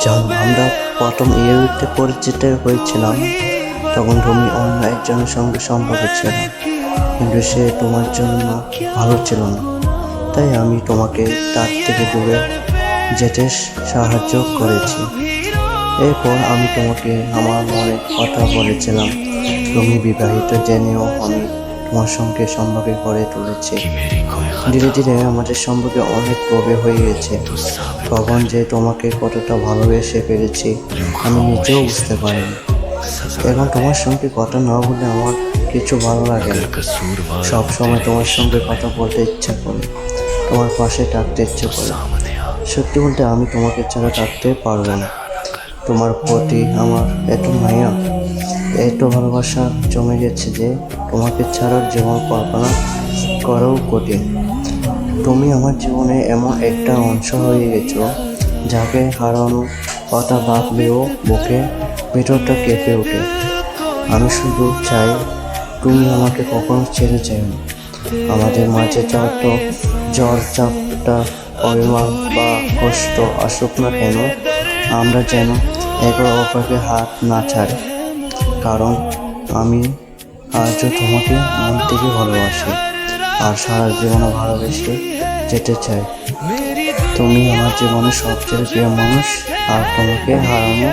যখন আমরা প্রথম ইউতে পরিচিত হয়েছিলাম তখন তুমি অন্য একজনের সঙ্গে সম্পর্ক ছিল, কিন্তু সে তোমার জন্য ভালো ছিল না। তাই আমি তোমাকে তার থেকে দূরে যেতে সাহায্য করেছি। এরপর আমি তোমাকে আমার মনে কথা বলেছিলাম। তুমি বিবাহিত জেনেও আমি তোমার সঙ্গে সম্পর্ক গড়ে তুলেছি। ধীরে ধীরে আমাদের সম্পর্কে অনেক গভীর হয়ে গেছে। কখন যে তোমাকে কতটা ভালোবেসে ফেলেছি আমি নিজেও বুঝতে পারিনি। এখন তোমার সঙ্গে কথা না বলে আমার কিছু ভালো লাগে না। সব সময় তোমার সঙ্গে কথা বলতে ইচ্ছা করে, তোমার পাশে থাকতে ইচ্ছে করে। সত্যি বলতে আমি তোমাকে ছাড়া থাকতে পারবো না। তোমার প্রতি আমার এত মায়া, এত ভালোবাসা জমে গেছে যে তোমাকে ছাড়ার জীবন কল্পনা করাও কঠিন। তুমি আমার জীবনে এমন একটা অংশ হয়ে গেছো যাকে হারানোর কথা ভাবলেও বুকে ভেতরটা কেঁপে ওঠে। আমি শুধু চাই তুমি আমাকে কখনো ছেড়ে যেও না। আমাদের মাঝে যত ঝড় ঝাপটা, অভিমান বা কষ্ট আসুক না কেন, আমরা যেন একে অপরকে হাত না ছাড়ি। কারণ আমি আজও তোমাকে মন থেকে ভালোবাসি আর সারা জীবনে ভালোবেসে যেতে চাই। তুমি আমার জীবনের সবচেয়ে প্রিয় মানুষ, আর তোমাকে হারানো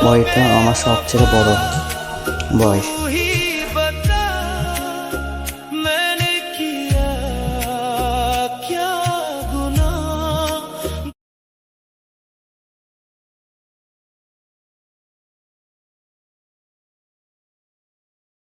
ভয়টা আমার সবচেয়ে বড় ভয়।